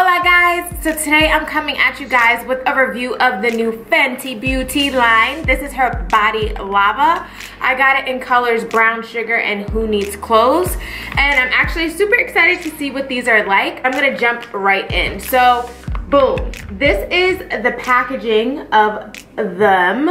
Hola guys! So today I'm coming at you guys with a review of the new Fenty Beauty line. This is her Body Lava. I got it in colors Brown Sugar and Who Needs Clothes. And I'm actually super excited to see what these are like. I'm gonna jump right in. So, boom. This is the packaging of them.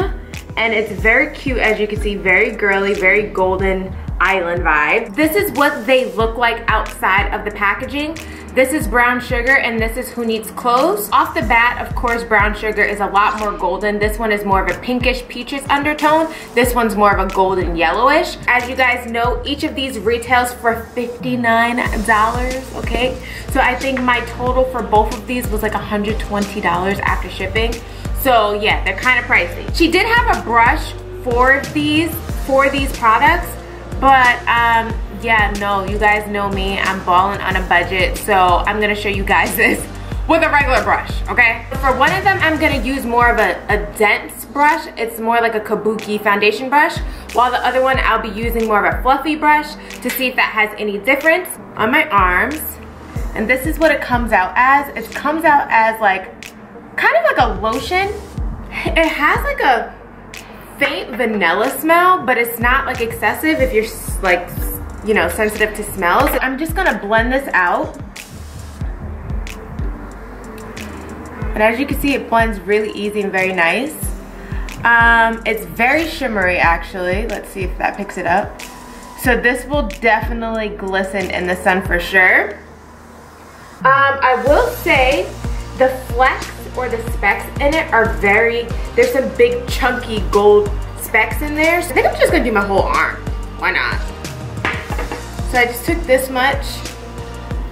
And it's very cute, as you can see, very girly, very golden island vibe. This is what they look like outside of the packaging. This is Brown Sugar and this is Who Needs Clothes. Off the bat, of course, Brown Sugar is a lot more golden. This one is more of a pinkish peaches undertone. This one's more of a golden yellowish. As you guys know, each of these retails for $59, okay? So I think my total for both of these was like $120 after shipping. So yeah, they're kind of pricey. She did have a brush for these products, but yeah, no, you guys know me, I'm balling on a budget, so I'm gonna show you guys this with a regular brush, okay? For one of them, I'm gonna use more of a dense brush. It's more like a kabuki foundation brush, while the other one, I'll be using more of a fluffy brush to see if that has any difference on my arms. And this is what it comes out as. It comes out as like, kind of like a lotion. It has like a faint vanilla smell, but it's not like excessive if you're like, you know, sensitive to smells. I'm just gonna blend this out. And as you can see, it blends really easy and very nice. It's very shimmery actually. Let's see if that picks it up. So this will definitely glisten in the sun for sure. I will say the flecks or the specks in it are there's some big chunky gold specks in there. So I think I'm just gonna do my whole arm. Why not? So I just took this much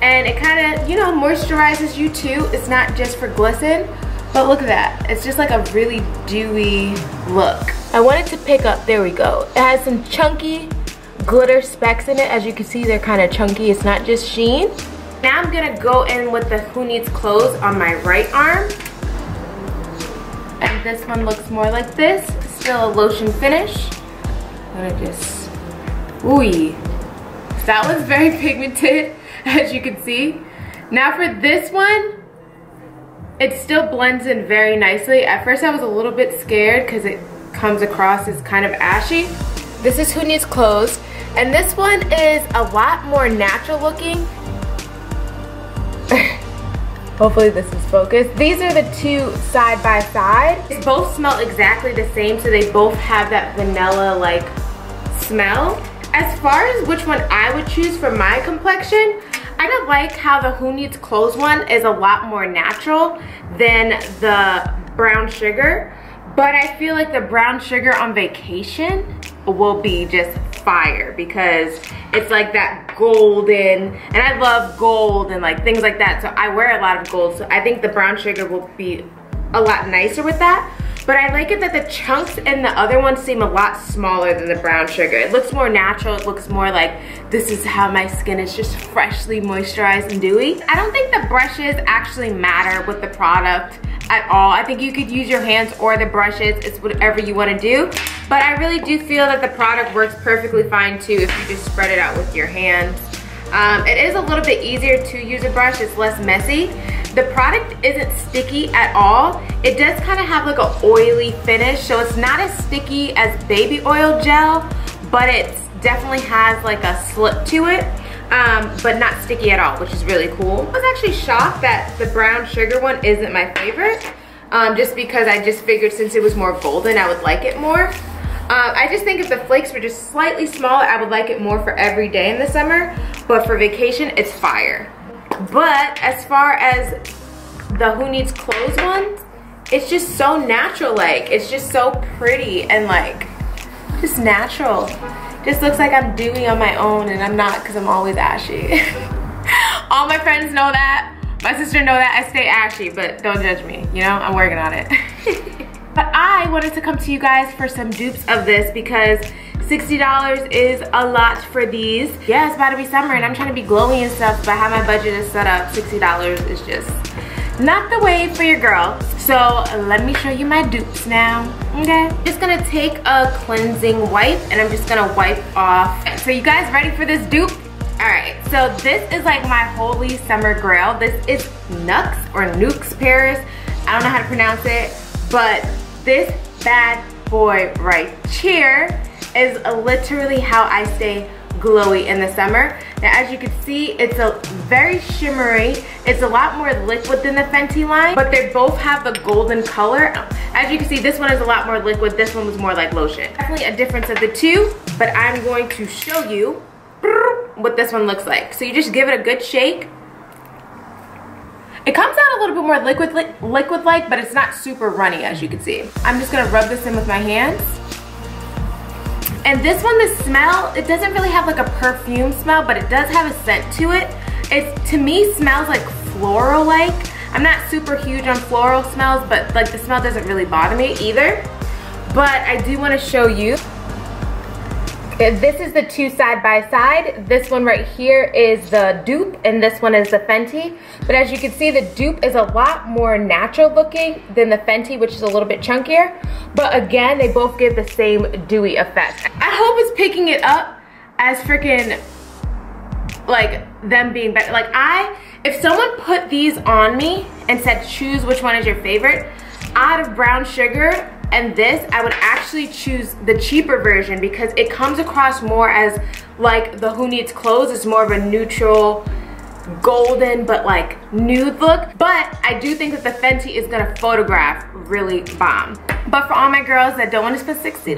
and it kind of, you know, moisturizes you too. It's not just for glisten, but look at that. It's just like a really dewy look. I wanted to pick up, there we go. It has some chunky glitter specks in it. As you can see, they're kind of chunky. It's not just sheen. Now I'm gonna go in with the Who Needs Clothes on my right arm. And this one looks more like this. Still a lotion finish. I'm gonna just, ooh. That one's very pigmented, as you can see. Now for this one, it still blends in very nicely. At first I was a little bit scared because it comes across as kind of ashy. This is Who Needs Clothes. And this one is a lot more natural looking. Hopefully this is focused. These are the two side by side. They both smell exactly the same, so they both have that vanilla like smell. As far as which one I would choose for my complexion, I don't like how the Who Needs Clothes one is a lot more natural than the Brown Sugar, but I feel like the Brown Sugar on vacation will be just fire because it's like that golden, and I love gold and like things like that, so I wear a lot of gold, so I think the Brown Sugar will be a lot nicer with that. But I like it that the chunks in the other one seem a lot smaller than the Brown Sugar. It looks more natural. It looks more like this is how my skin is just freshly moisturized and dewy. I don't think the brushes actually matter with the product at all. I think you could use your hands or the brushes. It's whatever you want to do. But I really do feel that the product works perfectly fine too if you just spread it out with your hands. It is a little bit easier to use a brush. It's less messy. The product isn't sticky at all. It does kind of have like an oily finish, so it's not as sticky as baby oil gel, but it definitely has like a slip to it, but not sticky at all, which is really cool. I was actually shocked that the Brown Sugar one isn't my favorite, just because I just figured since it was more golden, I would like it more. I just think if the flakes were just slightly smaller, I would like it more for every day in the summer, but for vacation, it's fire. But as far as the Who Needs Clothes ones, it's just so natural, like it's just so pretty and like just natural. Just looks like I'm dewy on my own, and I'm not because I'm always ashy. All my friends know that. My sister know that I stay ashy, but don't judge me, you know, I'm working on it. But I wanted to come to you guys for some dupes of this because $60 is a lot for these. Yeah, it's about to be summer and I'm trying to be glowy and stuff, but how my budget is set up, $60 is just not the way for your girl. So let me show you my dupes now, okay? I'm just gonna take a cleansing wipe and I'm just gonna wipe off. So you guys ready for this dupe? Alright, so this is like my holy summer grail. This is Nux or Nux Paris. I don't know how to pronounce it, but this bad boy right here is literally how I stay glowy in the summer. Now as you can see, it's a very shimmery. It's a lot more liquid than the Fenty line, but they both have the golden color. As you can see, this one is a lot more liquid. This one was more like lotion. Definitely a difference of the two, but I'm going to show you what this one looks like. So you just give it a good shake. It comes out a little bit more liquid-like, but it's not super runny, as you can see. I'm just gonna rub this in with my hands. And this one, the smell, it doesn't really have like a perfume smell, but it does have a scent to it. It, to me, smells like floral-like. I'm not super huge on floral smells, but like the smell doesn't really bother me either. But I do wanna show you. This is the two side by side. This one right here is the dupe and this one is the Fenty. But as you can see, the dupe is a lot more natural looking than the Fenty, which is a little bit chunkier. But again, they both give the same dewy effect. I hope it's picking it up as freaking like them being better. Like if someone put these on me and said choose which one is your favorite, out of brown sugar and this, I would actually choose the cheaper version because it comes across more as like the Who Needs Clothes. It's more of a neutral, golden, but like nude look. But I do think that the Fenty is gonna photograph really bomb. But for all my girls that don't wanna spend $60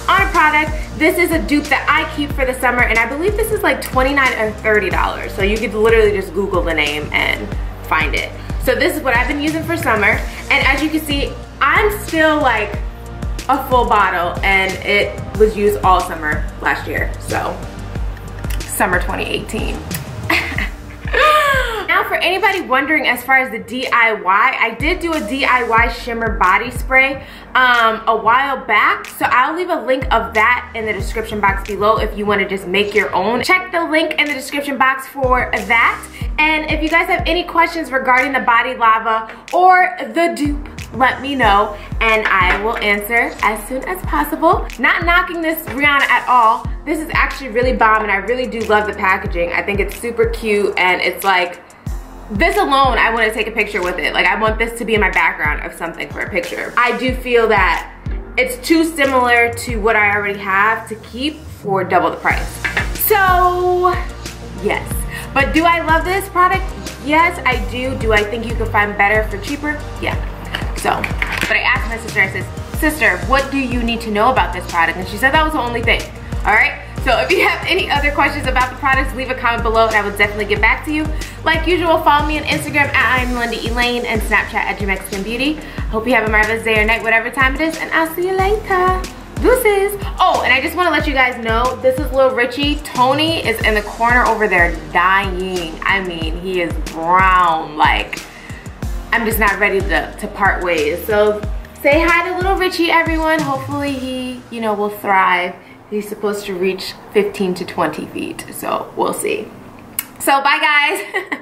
on a product, this is a dupe that I keep for the summer, and I believe this is like $29 or $30. So you could literally just Google the name and find it. So this is what I've been using for summer, and as you can see, I'm still like a full bottle, and it was used all summer last year, so summer 2018. Now for anybody wondering as far as the DIY, I did do a DIY shimmer body spray a while back, so I'll leave a link of that in the description box below if you want to just make your own. Check the link in the description box for that. And if you guys have any questions regarding the Body Lava or the dupe, let me know and I will answer as soon as possible. Not knocking this Rihanna at all. This is actually really bomb and I really do love the packaging. I think it's super cute and it's like, this alone, I want to take a picture with it. Like I want this to be in my background of something for a picture. I do feel that it's too similar to what I already have to keep for double the price. So, yes. But do I love this product? Yes, I do. Do I think you could find better for cheaper? Yeah. So, but I asked my sister, I said, sister, what do you need to know about this product? And she said that was the only thing. All right. So if you have any other questions about the products, leave a comment below and I will definitely get back to you. Like usual, follow me on Instagram at iamLindaElaine and Snapchat at JamexicanBeauty. Hope you have a marvelous day or night, whatever time it is, and I'll see you later. Deuces. Oh, and I just want to let you guys know, this is Lil Richie. Tony is in the corner over there dying. I mean, he is brown. Like, I'm just not ready to part ways. So say hi to Little Richie, everyone. Hopefully he, you know, will thrive. He's supposed to reach 15 to 20 feet, so we'll see. So bye guys.